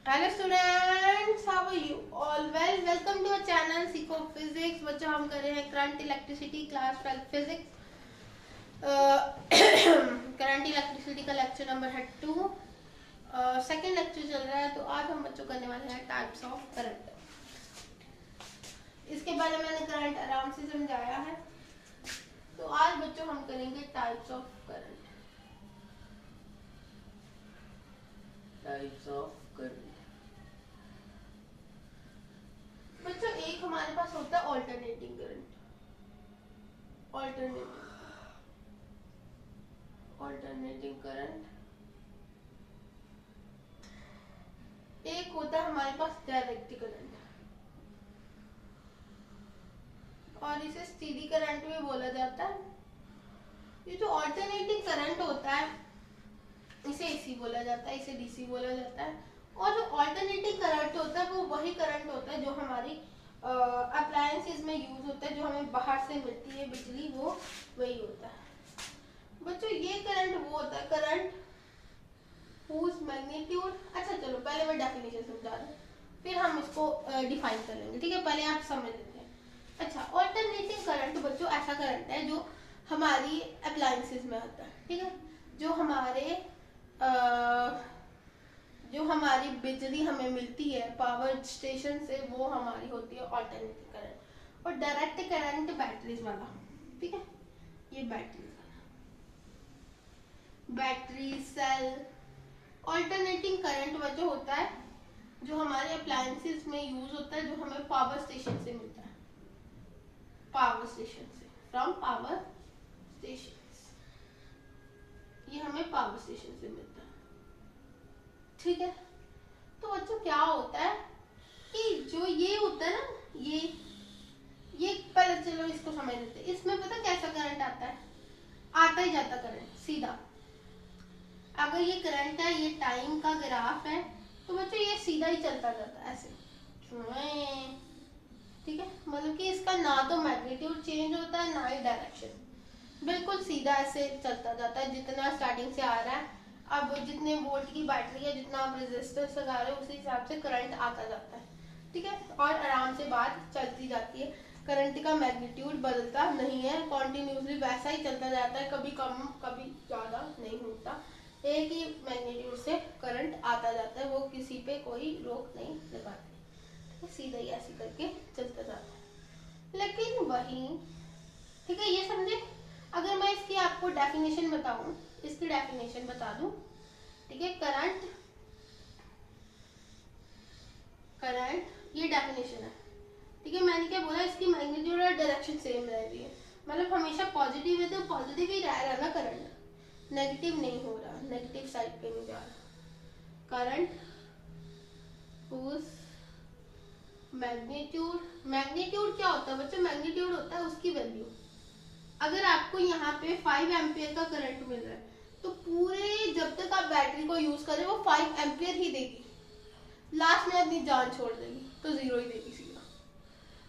Hello students, how are you all? Welcome to our channel सीखो physics. बच्चों, हम कर रहे हैं current electricity class 12 physics. Current electricity का लेक्चर नंबर है 2। सेकेंड लेक्चर चल रहा है। तो आज हम बच्चों करने वाले हैं टाइप्स ऑफ करंट। इसके बारे में मैंने करंट आराम से समझाया है। तो आज बच्चों हम करेंगे types of current. Types of current बच्चों, एक हमारे पास होता है ऑल्टरनेटिंग करंट। Alternating current. एक होता है हमारे पास डायरेक्ट करंट, और इसे स्टीडी करंट भी बोला जाता है। ये जो ऑल्टरनेटिंग करंट होता है, इसे एसी बोला जाता है, इसे डीसी बोला जाता है। और जो ऑल्टरनेटिंग करंट होता है वो वही करंट होता है जो हमारी अप्लायंसेस में यूज होता है, जो हमें बाहर से मिलती है बिजली, वो वही होता है। बच्चों, ये करंट वो होता है करंट whose मैग्नीट्यूड। अच्छा चलो, पहले मैं डेफिनेशन समझा दूं, फिर हम इसको डिफाइन कर लेंगे। ठीक है, पहले आप समझ लेते हैं। अच्छा, ऑल्टरनेटिंग करंट बच्चों ऐसा करंट है जो हमारी अप्लायंसेस में आता है। ठीक है, जो हमारी बिजली हमें मिलती है पावर स्टेशन से, वो हमारी होती है ऑल्टरनेटिंग करंट। और डायरेक्ट करंट बैटरीज वाला। ठीक है, ये बैटरी सेल। ऑल्टरनेटिंग करंट वह जो होता है जो हमारे अप्लायंसेस में यूज होता है, जो हमें पावर स्टेशन से मिलता है। पावर स्टेशन से, फ्रॉम पावर स्टेशन, ये हमें पावर स्टेशन से मिलता है। ठीक है, तो बच्चों क्या होता है कि जो ये होता है ना, ये पहले चलो इसको समझ लेते हैं। इसमें पता कैसा करंट आता है? आता ही जाता करंट सीधा। अगर ये करंट है, ये टाइम का ग्राफ है, तो बच्चों ये सीधा ही चलता जाता है ऐसे। ठीक है, मतलब कि इसका ना तो मैग्नीट्यूड चेंज होता है, ना ही डायरेक्शन। बिल्कुल सीधा ऐसे चलता जाता है, जितना स्टार्टिंग से आ रहा है। अब जितने वोल्ट की बैटरी है, जितना आप रेजिस्टेंस लगा रहे हो, उसी हिसाब से करंट आता जाता है। ठीक है, और आराम से बात चलती जाती है। करंट का मैग्नीट्यूड बदलता नहीं है, कॉन्टिन्यूसली वैसा ही चलता जाता है, कभी कम कभी ज़्यादा नहीं होता। एक ही मैग्नीट्यूड से करंट आता जाता है, वो किसी पे कोई रोक नहीं लगाती, सीधा ही ऐसे करके चलता जाता है। लेकिन वही, ठीक है, ये समझे। अगर मैं इसकी आपको डेफिनेशन बताऊं, इसकी डेफिनेशन बता दूं। ठीक है, करंट करंट ये डेफिनेशन है। ठीक है, मैंने क्या बोला, इसकी मैग्नीट्यूड और डायरेक्शन सेम रह रही है। मतलब हमेशा पॉजिटिव है तो पॉजिटिव ही रह रहा है ना करंट, नेगेटिव नहीं हो रहा, नेगेटिव साइड पे नहीं जा रहा। करंट उस मैग्नीट्यूड क्या होता है बच्चों? मैग्नीट्यूड होता है उसकी वैल्यू। अगर आपको यहाँ पे 5 एम्पियर का करंट मिल रहा है, तो पूरे जब तक आप बैटरी को यूज करें वो 5 एम्पियर ही देगी। लास्ट में अपनी जान छोड़ देगी तो 0 ही देगी सीधा।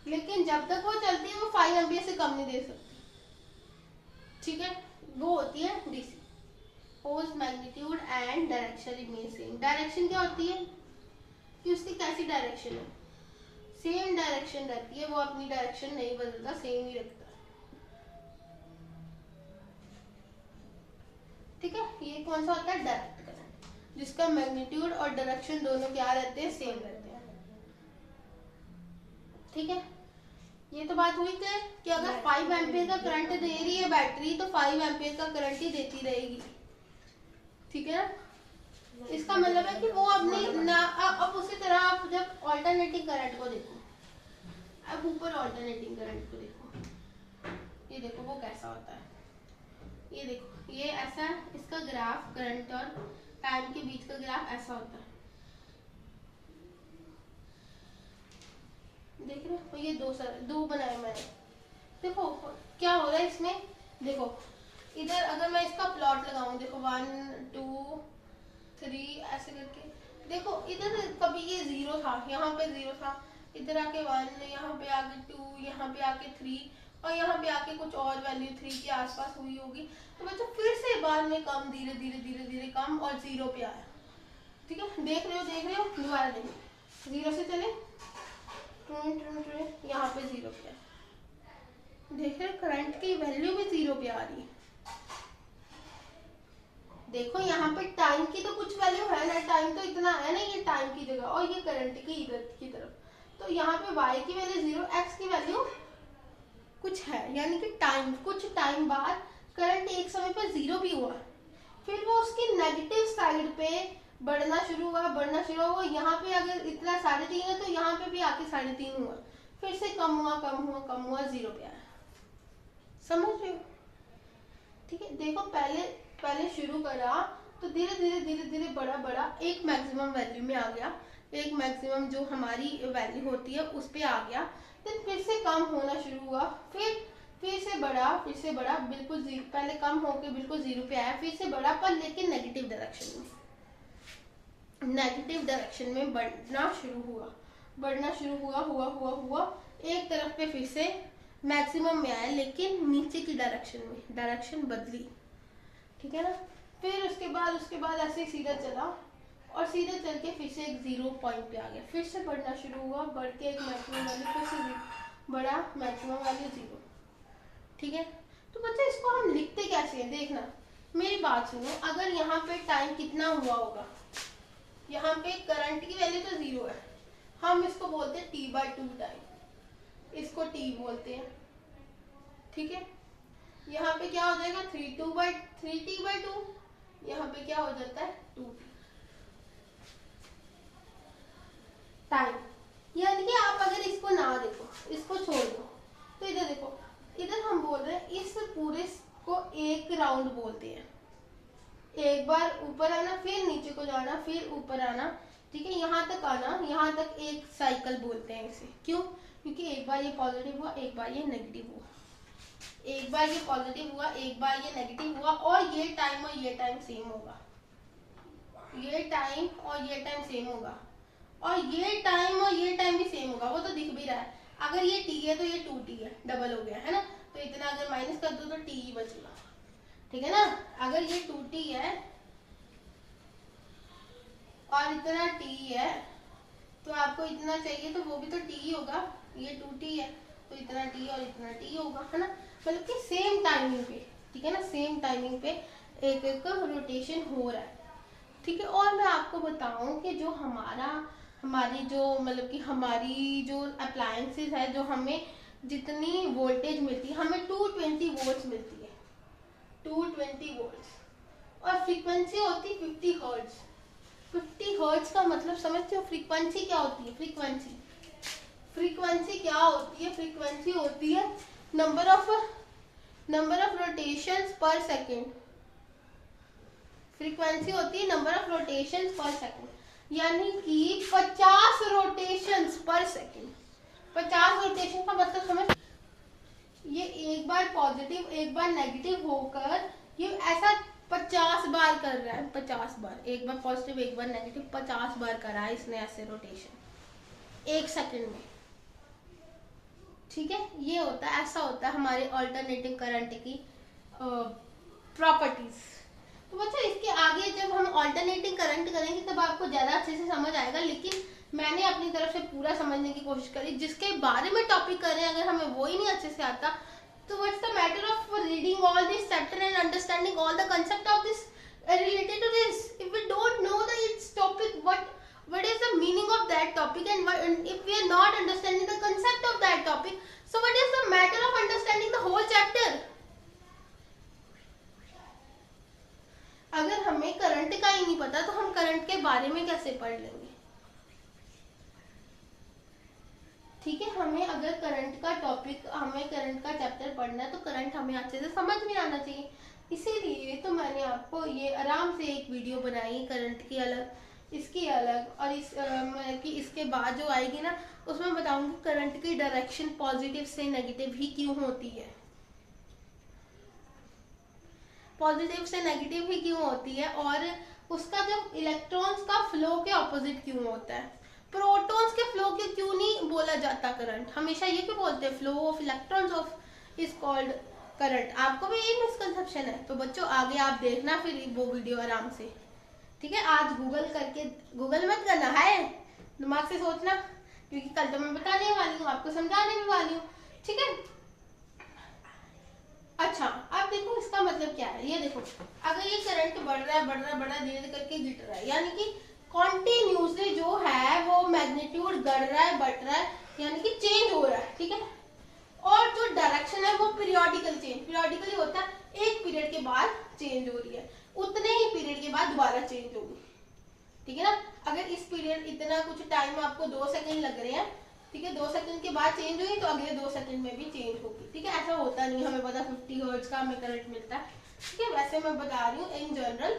लेकिन जब तक वो चलती है, वो 5 एम्पियर से कम नहीं दे सकती। ठीक है, वो होती है DC. Force magnitude and direction remain same. Direction क्या होती है कि उसकी कैसी डायरेक्शन है? सेम डायरेक्शन रहती है, वो अपनी डायरेक्शन नहीं बदलता, सेम ही रखता है। ठीक है, ये कौन सा होता है? डायरेक्ट करंट, जिसका मैग्नीट्यूड और डायरेक्शन दोनों क्या रहते हैं? सेम रहते हैं। ठीक है, ये तो बात हुई क्लियर कि अगर 5 एम्पियर का करंट दे रही है बैटरी, तो 5 एम्पियर का करंट ही देती रहेगी। ठीक है ना? इसका मतलब है कि वो अपनी ना। अब उसी तरह आप जब ऑल्टरनेटिंग करंट को देखो, अब ऊपर ऑल्टरनेटिंग करंट को देखो, ये देखो वो कैसा होता है। ये देखो, ये ऐसा है, इसका ग्राफ करंट और टाइम के बीच का ग्राफ ऐसा होता है। देख रहे हो, ये दो बनाए मैंने। देखो क्या हो रहा है इसमें। देखो इधर अगर मैं इसका प्लॉट लगाऊं, देखो 1 2 3 ऐसे करके। देखो इधर कभी ये 0 था, यहाँ पे 0 था, इधर आके 1, यहाँ पे आके 2, यहाँ पे आके 3, और यहाँ पे आके कुछ और वैल्यू 3 के आसपास हुई होगी। तो बच्चों फिर से बाद में कम, धीरे धीरे धीरे धीरे कम, और 0 पे आया। ठीक है, देख रहे हो, दोबारा देखो, 0 से चले, यहाँ पे 0 पे है, देख रहे हो करंट की वैल्यू भी 0 पे आ रही है। देखो यहाँ पे टाइम की तो कुछ वैल्यू है ना, टाइम तो इतना है ना, ये टाइम की जगह और ये करंट की इधर की तरफ, तो यहाँ पे y की वैल्यू 0, x की वैल्यू कुछ है, यानी कि टाइम, कुछ टाइम बाद करंट एक समय पर 0 भी हुआ, फिर वो उसकी नेगेटिव साइड पे बढ़ना शुरू हुआ, यहाँ पे अगर इतना 3.5 है तो यहाँ पे भी आके 3.5 हुआ, फिर से कम हुआ 0 पे आया। समझ रहे हो? ठीक है, देखो पहले शुरू करा तो धीरे धीरे बड़ा एक मैक्सिमम वैल्यू में आ गया, एक मैक्सिमम जो हमारी वैल्यू होती है उस पे आ गया, फिर से कम होना शुरू हुआ, फिर से बड़ा बिल्कुल 0, पहले कम होके बिल्कुल 0 पे आया, फिर से बड़ा, पर लेकिन नेगेटिव डायरेक्शन में बढ़ना शुरू हुआ, एक तरफ पे फिर से मैक्सिमम में आया, लेकिन नीचे की डायरेक्शन बदली, ठीक है ना। फिर उसके बाद ऐसे सीधा चला और सीधा चल के फिर से एक 0 पॉइंट पे आ गया, फिर से बढ़ना शुरू हुआ, बढ़ के एक मैक्सिमम वैल्यू, फिर से बड़ा मैक्सिमम वैल्यू 0, ठीक है। तो बच्चा इसको हम लिखते कैसे हैं, देखना मेरी बात सुनो, अगर यहाँ पे टाइम कितना हुआ होगा, यहाँ पे करंट की वैल्यू तो 0 है, हम इसको बोलते हैं t/2 टाइम, इसको t बोलते हैं, ठीक है। यहाँ पे क्या हो जाएगा 3t/2, यहाँ पे क्या हो जाता है 2t टाइम। यानी कि आप अगर इसको ना देखो, इसको छोड़ दो, तो इधर देखो, इधर हम बोल रहे हैं इस पूरे को एक राउंड बोलते हैं, एक बार ऊपर आना, फिर नीचे को जाना, फिर ऊपर आना, ठीक है, यहाँ तक आना, यहाँ तक एक साइकिल बोलते हैं इसे। क्यों? क्योंकि एक बार ये पॉजिटिव हुआ, एक बार ये नेगेटिव हुआ, एक बार ये पॉजिटिव हुआ, एक बार ये नेगेटिव हुआ, और ये टाइम और ये टाइम सेम होगा, ये टाइम और ये टाइम सेम होगा, और ये टाइम और ये टाइम भी सेम होगा, वो तो दिख भी रहा है। अगर ये t है तो ये 2t है, डबल हो गया है ना, तो इतना अगर माइनस कर दो तो t ही बचेगा, ठीक है ना। अगर ये 2t है और इतना t है, तो आपको इतना चाहिए तो वो भी तो t ही होगा, ये 2t है तो इतना t और इतना t होगा, है ना, मतलब कि सेम टाइमिंग पे, ठीक है ना, सेम टाइमिंग पे एक रोटेशन हो रहा है, ठीक है। और मैं आपको बताऊं कि जो हमारी जो अप्लायंसेस है, जो हमें जितनी वोल्टेज मिलती है, हमें 220 वोल्ट्स मिलती है, 220 वोल्ट्स, और फ्रीक्वेंसी होती है 50 हर्ट्ज। 50 हर्ट्ज का मतलब समझते हो फ्रीक्वेंसी क्या होती है? फ्रीक्वेंसी क्या होती है? फ्रीक्वेंसी होती है नंबर ऑफ रोटेशंस पर सेकेंड। फ्रीक्वेंसी होती है नंबर ऑफ रोटेशंस पर सेकेंड, यानी कि 50 रोटेशंस पर सेकेंड। 50 रोटेशन का मतलब समझ, ये एक बार पॉजिटिव एक बार नेगेटिव होकर ये ऐसा 50 बार कर रहा है, 50 बार, एक बार पॉजिटिव एक बार नेगेटिव, 50 बार करा है इसने ऐसे रोटेशन एक सेकंड में, ठीक है। ये होता है, ऐसा होता है हमारे अल्टरनेटिंग करंट की प्रॉपर्टीज। तो बच्चा इसके आगे जब हम अल्टरनेटिंग करंट करेंगे तब आपको ज्यादा अच्छे से समझ आएगा, लेकिन मैंने अपनी तरफ से पूरा समझने की कोशिश करी। जिसके बारे में टॉपिक कर रहे हैं अगर हमें वो ही नहीं अच्छे से आता, तो what's the matter of reading all this chapter and understanding all the concept of this related to this? If we don't know its topic, what is the meaning of that topic, and if we are not understanding the concept of that topic, so what is the matter of understanding the whole chapter? अगर हमें current का ही नहीं पता तो हम current के बारे में कैसे पढ़ लेंगे? ठीक है, हमें अगर करंट का टॉपिक, हमें करंट का चैप्टर पढ़ना है तो करंट हमें अच्छे से समझ में आना चाहिए। इसीलिए तो मैंने आपको ये आराम से एक वीडियो बनाई, करंट की अलग, इसकी अलग, और कि इसके बाद जो आएगी ना उसमें बताऊंगी करंट की डायरेक्शन पॉजिटिव से नेगेटिव ही क्यों होती है, पॉजिटिव से नेगेटिव ही क्यों होती है, और उसका जो इलेक्ट्रॉन्स का फ्लो के ऑपोजिट क्यों होता है। प्रोटॉन्स के फ्लो के क्यों नहीं बोला जाता करंट, हमेशा ये क्यों बोलते हैं flow of electrons of is called current. आपको भी यही मिसकंसेप्शन है, तो बच्चों आगे आप देखना फिर वो वीडियो आराम से, ठीक है, आज गूगल मत करना है, दिमाग से सोचना, क्योंकि कल तो मैं बताने वाली हूँ, आपको समझाने भी वाली हूँ। ठीक है, अच्छा अब देखो इसका मतलब क्या है। ये देखो, अगर ये करंट बढ़ रहा है धीरे धीरे करके गिर रहा है, यानी कि कॉन्टिन्यूसली जो है वो मैग्नीट्यूड बढ़ रहा है, यानी कि चेंज हो रहा है। ठीक है, और जो डायरेक्शन है वो पीरियोडिकली होता है, एक पीरियड के बाद चेंज हो रही है, उतने ही पीरियड के बाद दोबारा चेंज होगी। ठीक है ना, अगर इस पीरियड इतना कुछ टाइम आपको 2 सेकंड लग रहे हैं, ठीक है, 2 सेकंड के बाद चेंज हुई तो अगले 2 सेकंड में भी चेंज होगी। ठीक है, ऐसा होता नहीं, हमें पता 50 हर्ट्ज का हमें करंट मिलता है। ठीक है, वैसे मैं बता रही हूँ इन जनरल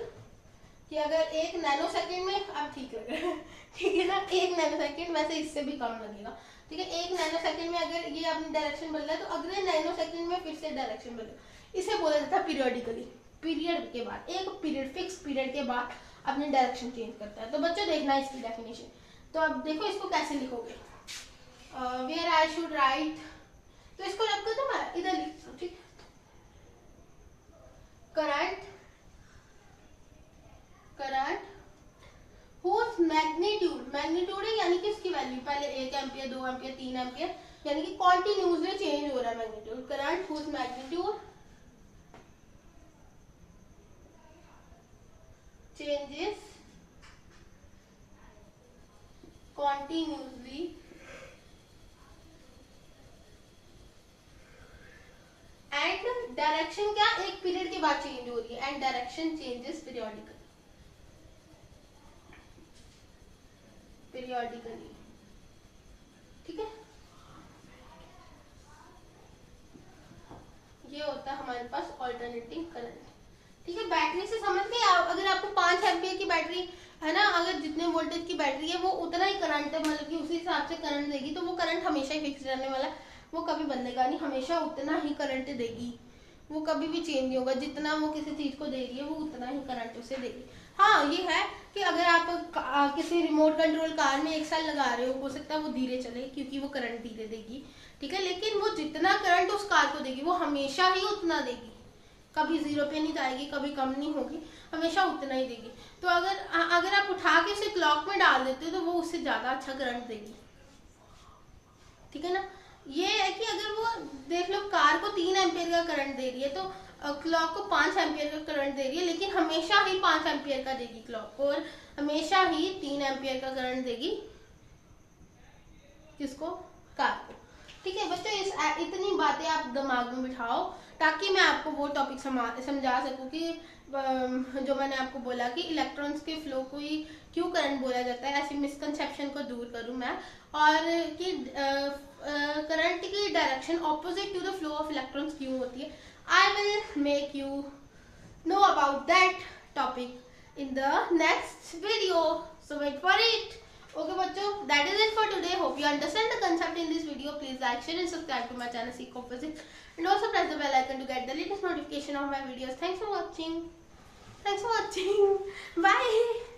कि अगर 1 नैनो सेकंड में, अब ठीक लग रहा है ठीक है ना, 1 नैनो सेकंड, वैसे इससे भी कम लगेगा। ठीक है, 1 नैनो सेकंड में अगर ये अपनी डायरेक्शन बदल रहा है तो अगले नैनो सेकंड में फिर से डायरेक्शन बदल, इसे बोला जाता है पीरियोडिकली। पीरियड के बाद, एक पीरियड, फिक्स पीरियड के बाद अपनी डायरेक्शन चेंज करता है। तो बच्चों देखना इसकी डेफिनेशन। तो अब देखो इसको कैसे लिखोगे, वेयर आई शुड राइट, तो इसको रख कर मैं इधर लिखता हूँ। ठीक, करंट whose मैग्नीट्यूड है, यानी कि इसकी वैल्यू पहले 1 एम्पियर 2 एम्पियर 3 एम्पियर, यानी कि कॉन्टिन्यूसली चेंज हो रहा है magnitude. Current whose magnitude changes continuously and direction क्या, एक पीरियड के बाद चेंज हो रही है, एंड डायरेक्शन चेंजेस पीरियोडिकली। ठीक है, ये होता है हमारे पास ऑल्टरनेटिंग करंट। ठीक है, बैटरी से समझ गए आप, अगर आपको 5 एम्पियर की बैटरी है ना, अगर जितने वोल्टेज की बैटरी है वो उतना ही करंट है, मतलब कि उसी हिसाब से करंट देगी, तो वो करंट हमेशा ही फिक्स रहने वाला है, वो कभी बदलेगा नहीं, हमेशा उतना ही करंट देगी, वो कभी भी चेंज नहीं होगा, जितना वो किसी चीज को दे रही है वो उतना ही करंट उसे देगी। हाँ ये है कि अगर आप किसी रिमोट कंट्रोल कार में 1 साल लगा रहे हो सकता है वो धीरे चले क्योंकि वो करंट धीरे देगी। ठीक है, लेकिन वो जितना करंट उस कार को देगी वो हमेशा ही उतना देगी, कभी 0 पे नहीं जाएगी, कभी कम नहीं होगी, हमेशा उतना ही देगी। तो अगर आप उठा के उसे क्लॉक में डाल देते हो तो वो उससे ज्यादा अच्छा करंट देगी। ठीक है ना, ये है कि अगर वो देख लो कार को 3 एम्पियर का करंट दे रही है तो क्लॉक को 5 एम्पियर का करंट दे रही है, लेकिन हमेशा ही 5 एम्पियर का देगी क्लॉक को, और हमेशा ही 3 एम्पियर का करंट देगी किसको, कार को। ठीक है बच्चों, इतनी बातें आप दिमाग में बिठाओ ताकि मैं आपको वो टॉपिक समझा सकूं कि जो मैंने आपको बोला कि इलेक्ट्रॉन्स के फ्लो को ही क्यों करंट बोला जाता है, ऐसी मिसकंसेप्शन को दूर करूं मैं, और कि करंट की direction opposite to the flow of electrons क्यों होती है। I will make you know about that topic in the next video, so wait for it. Okay बच्चों, that is it for today. Hope you understand the concept in this video. Please like, share and subscribe to my channel Seco Physics, and also press the bell icon to get the latest notification of my videos. Thanks for watching. Bye.